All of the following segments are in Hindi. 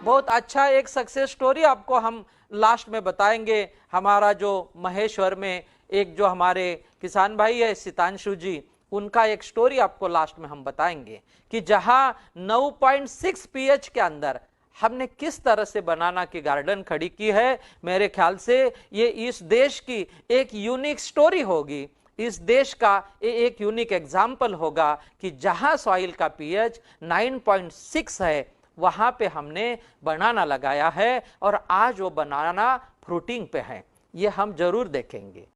बहुत अच्छा एक सक्सेस स्टोरी आपको हम लास्ट में बताएंगे। हमारा जो महेश्वर में एक जो हमारे किसान भाई है सितांशु जी, उनका एक स्टोरी आपको लास्ट में हम बताएंगे कि जहां 9.6 पीएच के अंदर हमने किस तरह से बनाना की गार्डन खड़ी की है। मेरे ख्याल से ये इस देश की एक यूनिक स्टोरी होगी, इस देश का एक यूनिक एग्जाम्पल होगा कि जहां सॉइल का पीएच 9.6 है वहां पे हमने बनाना लगाया है और आज वो बनाना फ्रूटिंग पे है। ये हम जरूर देखेंगे।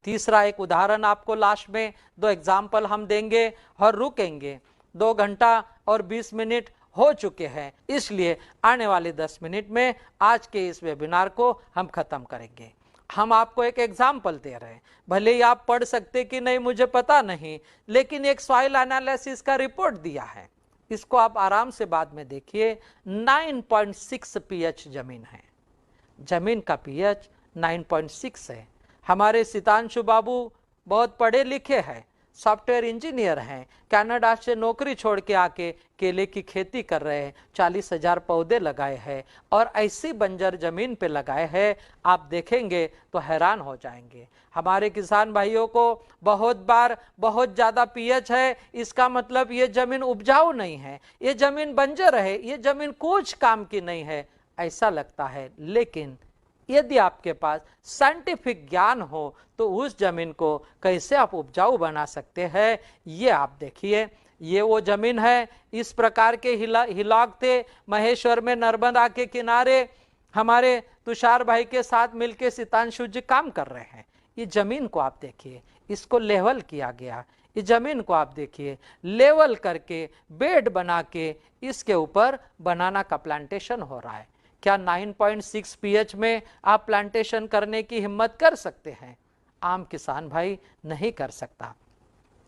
तीसरा एक उदाहरण आपको लास्ट में 2 एग्जाम्पल हम देंगे और रुकेंगे। 2 घंटा और 20 मिनट हो चुके हैं, इसलिए आने वाले 10 मिनट में आज के इस वेबिनार को हम खत्म करेंगे। हम आपको एक एग्जाम्पल दे रहे हैं, भले ही आप पढ़ सकते कि नहीं मुझे पता नहीं, लेकिन एक सॉइल एनालिसिस का रिपोर्ट दिया है, इसको आप आराम से बाद में देखिए। 9.6 पीएच जमीन है, जमीन का पीएच 9.6 है। हमारे सितांशु बाबू बहुत पढ़े लिखे हैं, सॉफ्टवेयर इंजीनियर हैं, कनाडा से नौकरी छोड़ के आके केले की खेती कर रहे हैं, 40,000 पौधे लगाए हैं और ऐसी बंजर जमीन पे लगाए हैं, आप देखेंगे तो हैरान हो जाएंगे। हमारे किसान भाइयों को बहुत बार बहुत ज़्यादा पीएच है, इसका मतलब ये जमीन उपजाऊ नहीं है, ये जमीन बंजर है, ये जमीन कुछ काम की नहीं है ऐसा लगता है। लेकिन यदि आपके पास साइंटिफिक ज्ञान हो तो उस जमीन को कैसे आप उपजाऊ बना सकते हैं, ये आप देखिए। ये वो जमीन है, इस प्रकार के हिलाक थे महेश्वर में नर्मदा के किनारे। हमारे तुषार भाई के साथ मिलकर सितांशु जी काम कर रहे हैं। ये जमीन को आप देखिए, इसको लेवल किया गया। इस जमीन को आप देखिए, लेवल करके बेड बना के इसके ऊपर बनाना का प्लांटेशन हो रहा है। क्या 9.6 पीएच में आप प्लांटेशन करने की हिम्मत कर सकते हैं? आम किसान भाई नहीं कर सकता।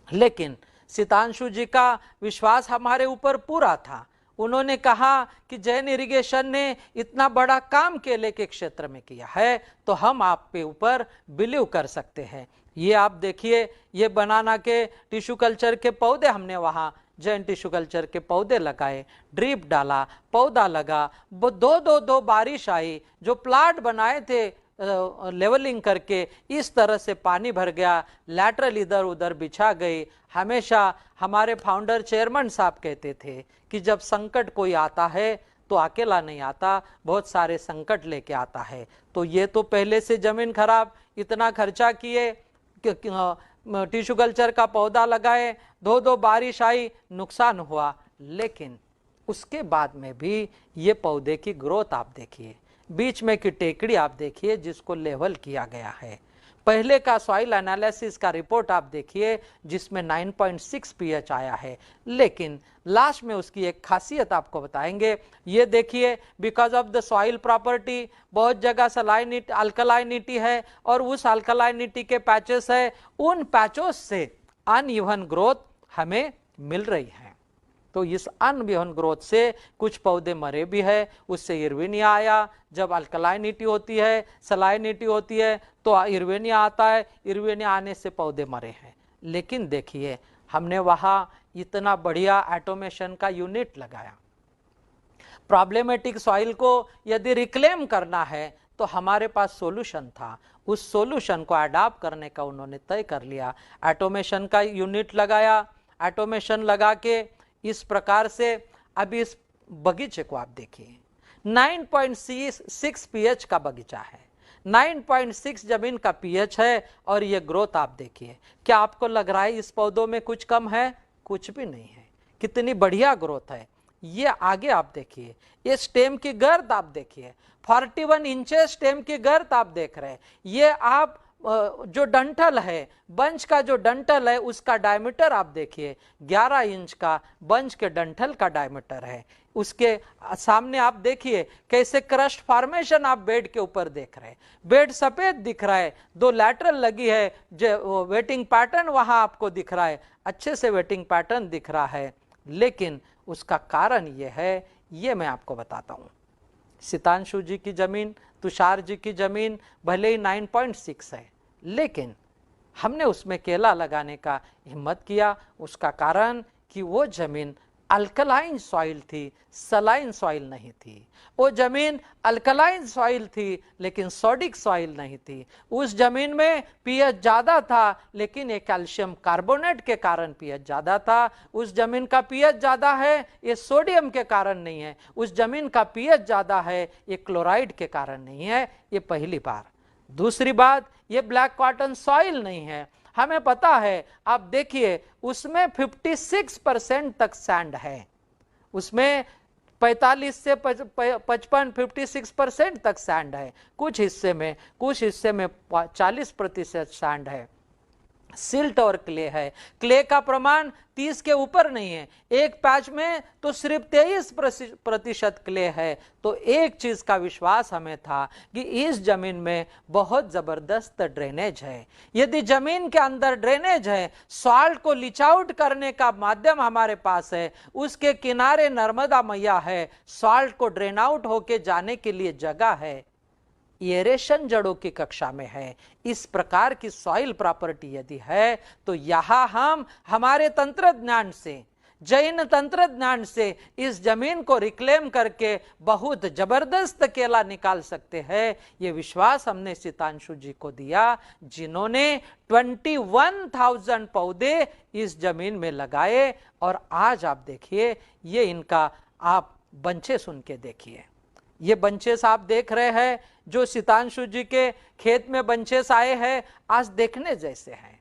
लेकिन सितांशु जी का विश्वास हमारे ऊपर पूरा था। उन्होंने कहा कि जैन इरिगेशन ने इतना बड़ा काम केले के क्षेत्र में किया है तो हम आप पे ऊपर बिलीव कर सकते हैं। ये आप देखिए, ये बनाना के टिश्यू कल्चर के पौधे हमने वहाँ जैन टिश्यू कल्चर के पौधे लगाए, ड्रिप डाला, पौधा लगा, दो बारिश आई, जो प्लाट बनाए थे लेवलिंग करके इस तरह से पानी भर गया, लैटरल इधर उधर बिछा गई। हमेशा हमारे फाउंडर चेयरमैन साहब कहते थे कि जब संकट कोई आता है तो अकेला नहीं आता, बहुत सारे संकट लेके आता है। तो ये तो पहले से जमीन खराब, इतना खर्चा किए, टिश्यू कल्चर का पौधा लगाए, दो बारिश आई, नुकसान हुआ। लेकिन उसके बाद में भी ये पौधे की ग्रोथ आप देखिए, बीच में की टेकड़ी आप देखिए जिसको लेवल किया गया है। पहले का सॉइल एनालिसिस का रिपोर्ट आप देखिए जिसमें 9.6 पीएच आया है, लेकिन लास्ट में उसकी एक खासियत आपको बताएंगे। ये देखिए, because of the soil property, बहुत जगह सलाइनिटी अल्कलाइनिटी है और उस अल्कलाइनिटी के पैचेस है, उन पैचोस से अनइवन ग्रोथ हमें मिल रही है। तो इस अनइवन ग्रोथ से कुछ पौधे मरे भी है, उससे इर्विनिया आया। जब अल्कलाइनिटी होती है, सलाइनिटी होती है तो इर्विनिया आता है, इर्विनिया आने से पौधे मरे हैं। लेकिन देखिए, हमने वहाँ इतना बढ़िया ऑटोमेशन का यूनिट लगाया। प्रॉब्लमेटिक सॉइल को यदि रिक्लेम करना है तो हमारे पास सॉल्यूशन था, उस सॉल्यूशन को अडॉप्ट करने का उन्होंने तय कर लिया। ऑटोमेशन का यूनिट लगाया, ऑटोमेशन लगा के इस प्रकार से अभी इस बगीचे को आप देखिए, 9.6 पीएच का बगीचा है, 9.6 जमीन का पीएच है और ये ग्रोथ आप देखिए। क्या आपको लग रहा है इस पौधों में कुछ कम है? कुछ भी नहीं है, कितनी बढ़िया ग्रोथ है। ये आगे आप देखिए, ये स्टेम की गर्द आप देखिए, 41 इंचेस स्टेम की गर्द आप देख रहे हैं। ये आप जो डंठल है, बंच का जो डंठल है उसका डायमीटर आप देखिए, 11 इंच का बंच के डंठल का डायमीटर है। उसके सामने आप देखिए कैसे क्रस्ट फॉर्मेशन आप बेड के ऊपर देख रहे हैं, बेड सफेद दिख रहा है, 2 लैटरल लगी है, जो वेटिंग पैटर्न वहां आपको दिख रहा है, अच्छे से वेटिंग पैटर्न दिख रहा है। लेकिन उसका कारण यह है, ये मैं आपको बताता हूँ। सितांशु जी की जमीन, तुषार जी की जमीन भले ही 9.6 है, लेकिन हमने उसमें केला लगाने का हिम्मत किया। उसका कारण कि वो जमीन अल्कलाइन सॉइल थी, सलाइन सॉइल नहीं थी। वो जमीन अल्कलाइन सॉइल थी लेकिन सोडिक सॉइल नहीं थी। उस जमीन में पीएच ज्यादा था, लेकिन ये कैल्शियम कार्बोनेट के कारण पीएच ज्यादा था। उस जमीन का पीएच ज्यादा है, ये सोडियम के कारण नहीं है। उस जमीन का पीएच ज्यादा है, ये क्लोराइड के कारण नहीं है। ये पहली बात। दूसरी बात, ये ब्लैक कॉटन सॉइल नहीं है। हमें पता है, आप देखिए उसमें 56% तक सैंड है, उसमें 45 से 55 56% तक सैंड है। कुछ हिस्से में 40% सैंड है। सिल्ट और क्ले है। क्ले का प्रमाण 30 के ऊपर नहीं है। एक पैच में तो सिर्फ 23% क्ले है। तो एक चीज का विश्वास हमें था कि इस जमीन में बहुत जबरदस्त ड्रेनेज है। यदि जमीन के अंदर ड्रेनेज है, सॉल्ट को लीच आउट करने का माध्यम हमारे पास है, उसके किनारे नर्मदा मैया है, सॉल्ट को ड्रेन आउट होके जाने के लिए जगह है, एरेशन जड़ों की कक्षा में है। इस प्रकार की सॉइल प्रॉपर्टी यदि है तो यहां हम हमारे तंत्र ज्ञान से, जैन तंत्र ज्ञान से इस जमीन को रिक्लेम करके बहुत जबरदस्त केला निकाल सकते हैं। ये विश्वास हमने सितांशु जी को दिया, जिन्होंने 21,000 पौधे इस जमीन में लगाए। और आज आप देखिए, ये इनका आप बंचे सुन के देखिए। ये बंचेस आप देख रहे हैं, जो सितांशु जी के खेत में बंचेस आए हैं, आज देखने जैसे हैं।